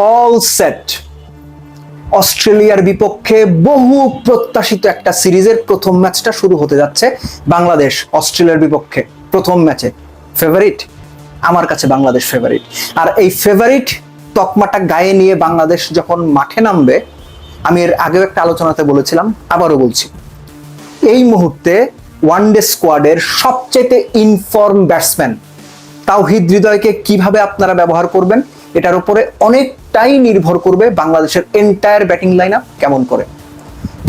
All set. অস্ট্রেলিয়ার বিপক্ষে বহু প্রত্যাশিত একটা সিরিজের প্রথম ম্যাচটা শুরু হতে যাচ্ছে। বাংলাদেশ অস্ট্রেলিয়ার বিপক্ষে প্রথম ম্যাচে ফেভারিট, আমার কাছে বাংলাদেশ ফেভারিট। আর এই ফেভারিট তকমাটা গায়ে নিয়ে বাংলাদেশ যখন মাঠে নামবে, আমি এর আগেও একটা আলোচনাতে বলেছিলাম, আবারও বলছি, এই মুহূর্তে ওয়ানডে স্কোয়াডের সবচেয়ে ইনফর্ম ব্যাটসম্যান তাওহিদ হৃদয়কে কিভাবে আপনারা ব্যবহার করবেন, এটার উপরে অনেকটাই নির্ভর করবে বাংলাদেশের এন্টায়ার ব্যাটিং লাইন আপ কেমন করে।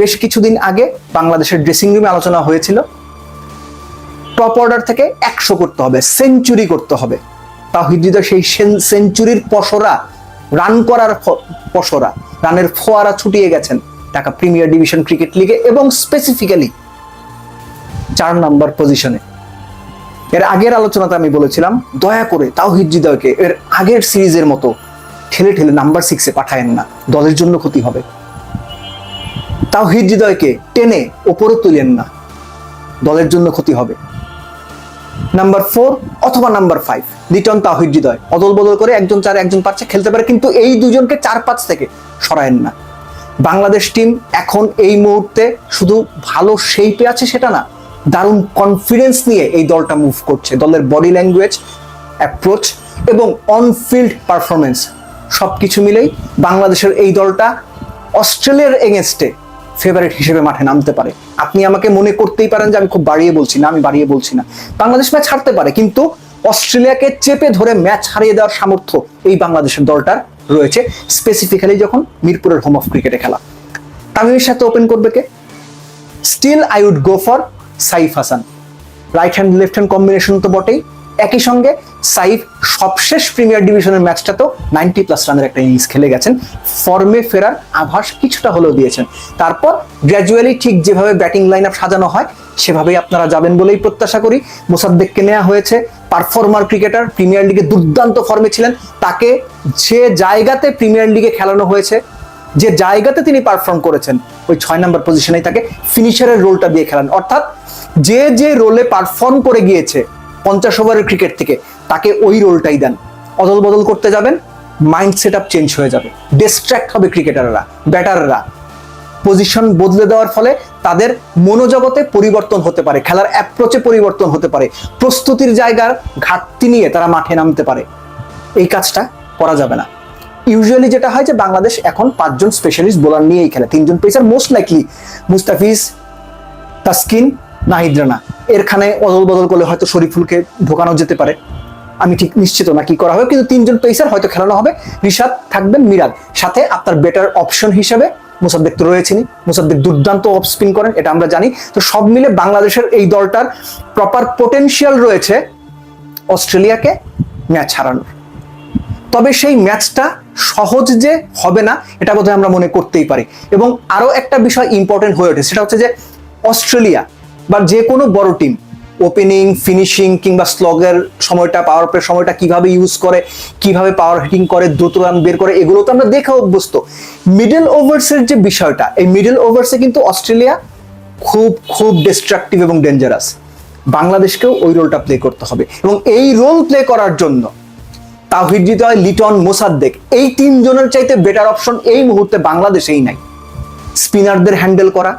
বেশ কিছুদিন আগে বাংলাদেশের ড্রেসিং রুমে আলোচনা হয়েছিল, টপ অর্ডার থেকে 100 করতে হবে, সেঞ্চুরি করতে হবে। তাওহিদ হৃদয় সেই সেঞ্চুরির পসরা, রান করার পসরা, রানের ফোয়ারা ছুটিয়ে গেছেন ঢাকা প্রিমিয়ার ডিভিশন ক্রিকেট লিগে এবং স্পেসিফিক্যালি 4 নম্বর পজিশনে। এর আগের আলোচনাতে আমি বলেছিলাম, দয়া করে তাওহিদ হৃদয়কে এর আগের সিরিজের মতো ঠেলে ঠেলে নাম্বার 6-এ পাঠায়েন না, দলের জন্য ক্ষতি হবে। তাওহিদ হৃদয়কে টেনে ওপরে তুলেন না, দলের জন্য ক্ষতি হবে। নাম্বার 4 অথবা নাম্বার 5 লিটন তাওহিদ হৃদয় অদল বদল করে একজন 4 একজন 5 খেলতে পারে, কিন্তু এই দুজনকে 4-5 থেকে সরায়েন না। বাংলাদেশ টিম এখন এই মুহূর্তে শুধু ভালো শেপে আছে সেটা না, দারুণ কনফিডেন্স নিয়ে এই দলটা মুভ করছে। দলের বডি ল্যাঙ্গুয়েজ, অ্যাপ্রোচ এবং অনফিল্ড পারফরমেন্স সবকিছু মিলেই বাংলাদেশের এই দলটা অস্ট্রেলিয়ার এগেনস্টে ফেভারিট হিসেবে মাঠে নামতে পারে। আপনি আমাকে মনে করতেই পারেন যে আমি খুব বাড়িয়ে বলছি না, আমি বাড়িয়ে বলছি না। বাংলাদেশ ম্যাচ হারতে পারে, কিন্তু অস্ট্রেলিয়াকে চেপে ধরে ম্যাচ হারিয়ে দেওয়ার সামর্থ্য এই বাংলাদেশের দলটার রয়েছে, স্পেসিফিক্যালি যখন মিরপুরের হোম অফ ক্রিকেটে খেলা। তামিমের সাথে ওপেন করবে কে? Still I would go for Saif Hasan. Right hand left hand combination তো বটেই, একই সঙ্গে সাইফ সবশেষ প্রিমিয়ার ডিভিশনের ম্যাচটা তো 90+ রানের একটা ইনিংস খেলে গেছেন, ফর্মে ফেরার আভাস কিছুটা হলেও দিয়েছেন। তারপর গ্র্যাজুয়ালি ঠিক যেভাবে ব্যাটিং লাইন আপ সাজানো হয় সেভাবেই আপনারা যাবেন বলেই প্রত্যাশা করি। মোসাদ্দেককে নেওয়া হয়েছে, পারফর্মার ক্রিকেটার, প্রিমিয়ার লিগে দুর্দান্ত ফর্মে ছিলেন, তাকে যে জায়গাতে প্রিমিয়ার লিগে খেলানো হয়েছে, যে জায়গাতে তিনি পারফর্ম করেছেন, ওই 6 নম্বর পজিশনেই তাকে ফিনিশারের রোলটা দিয়ে খেলান। অর্থাৎ যে যে রোলে পারফর্ম করে গিয়েছে 50 ওভারের ক্রিকেট থেকে, তাকে ওই রোলটাই দেন। অদল বদল করতে যাবেন, মাইন্ড সেট আপ চেঞ্জ হয়ে যাবে, ডিস্ট্র্যাক্ট হবে ক্রিকেটাররা, ব্যাটাররা। পজিশন বদলে দেওয়ার ফলে তাদের মনোজগতে পরিবর্তন হতে পারে, খেলার অ্যাপ্রোচে পরিবর্তন হতে পারে, প্রস্তুতির জায়গার ঘাটতি নিয়ে তারা মাঠে নামতে পারে। এই কাজটা করা যাবে না। ইউজুয়ালি যেটা হয় যে বাংলাদেশ এখন 5 জন স্পেশালিস্ট বোলার নিয়েই খেলে, 3 জন pacer, most likely Mustafiz, Taskin, Nahid Rana. এরখানে অদল বদল করলে হয়তো শরীফুলকে ঢোকানো যেতে পারে, আমি ঠিক নিশ্চিত না কি করা হবে, কিন্তু 3 জন পেসার হয়তো খেলানো হবে। রিশাদ থাকবেন, মিরাজ, সাথে আপনার বেটার অপশন হিসেবে মুসাদ্দেক তো রয়েছেনই। মুসাদ্দেক দুর্দান্ত অফ স্পিন করেন, এটা আমরা জানি। তো সব মিলে বাংলাদেশের এই দলটার প্রপার পোটেনশিয়াল রয়েছে অস্ট্রেলিয়াকে ম্যাচ হারানোর। তবে সেই ম্যাচটা সহজ যে হবে না এটা বোধহয় আমরা মনে করতেই পারি। এবং আরো একটা বিষয় ইম্পর্টেন্ট হয়ে ওঠে, সেটা হচ্ছে যে অস্ট্রেলিয়া বা যে কোনো বড় টিম ওপেনিং, ফিনিশিং কিংবা স্লগের সময়টা, পাওয়ার প্লে সময়টা কিভাবে ইউজ করে, কিভাবে পাওয়ার হিটিং করে, দ্রুত রান বের করে, এগুলো তো আমরা দেখে অভ্যস্ত। মিডল ওভার্সের যে বিষয়টা, এই মিডল ওভার্সে কিন্তু অস্ট্রেলিয়া খুব খুব ডিস্ট্রাকটিভ এবং ডেঞ্জারাস। বাংলাদেশকেও ওই রোলটা প্লে করতে হবে, এবং এই রোল প্লে করার জন্য তাওহিদ হৃদয়, লিটন, মোসাদ্দেক, এই 3 জনের চাইতে বেটার অপশন এই মুহূর্তে বাংলাদেশেই নাই। স্পিনারদের হ্যান্ডেল করা,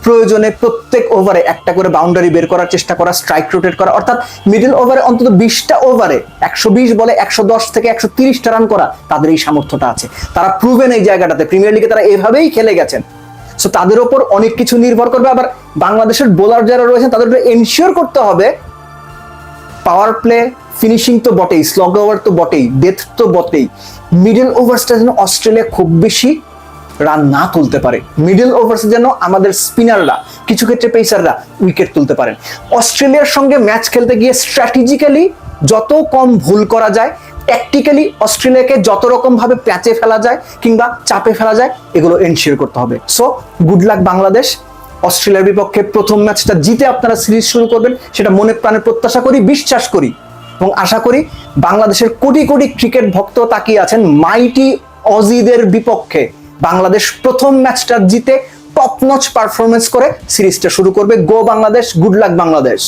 প্রয়োজনে প্রত্যেক ওভারে একটা করে বাউন্ডারি বের করার চেষ্টা করা, স্ট্রাইক রোটেট করা, অর্থাৎ মিডল ওভারে অন্তত 20টা ওভারে 120 বলে 110 থেকে 130টা রান করা, তাদের এই সামর্থ্যটা আছে। তারা প্রুভেন এই জায়গাটাতে, প্রিমিয়ার লিগে তারা এভাবেই খেলে গেছেন। সো তাদের ওপর অনেক কিছু নির্ভর করবে। আবার বাংলাদেশের বোলার যারা রয়েছেন তাদের এনশিওর করতে হবে পাওয়ার প্লে, ফিনিশিং তো বটেই, স্লগ ওভার তো বটেই, ডেথ তো বটেই, মিডল ওভার্সটা যেন অস্ট্রেলিয়া খুব বেশি রান না তুলতে পারে। মিডল ওভার্সে যেন আমাদের স্পিনাররা, কিছু ক্ষেত্রে পেসাররা উইকেট তুলতে পারেন। অস্ট্রেলিয়ার সঙ্গে ম্যাচ খেলতে গিয়ে স্ট্র্যাটেজিক্যালি যত কম ভুল করা যায়, ট্যাকটিক্যালি অস্ট্রেলিয়াকে যত রকম ভাবে প্যাচে ফেলা যায় কিংবা চাপে ফেলা যায়, এগুলো এনশিওর করতে হবে। So good luck Bangladesh. অস্ট্রেলিয়ার বিপক্ষে প্রথম ম্যাচটা জিতে আপনারা সিরিজ শুরু করবেন, সেটা মনে প্রাণে প্রত্যাশা করি, বিশ্বাস করি এবং আশা করি। বাংলাদেশের কোটি কোটি ক্রিকেট ভক্ত তাকিয়ে আছেন মাইটি অজিদের বিপক্ষে। বাংলাদেশ প্রথম ম্যাচটা জিতে টপ নচ পারফরমেন্স করে সিরিজটা শুরু করবে। গো বাংলাদেশ, গুড লাক বাংলাদেশ।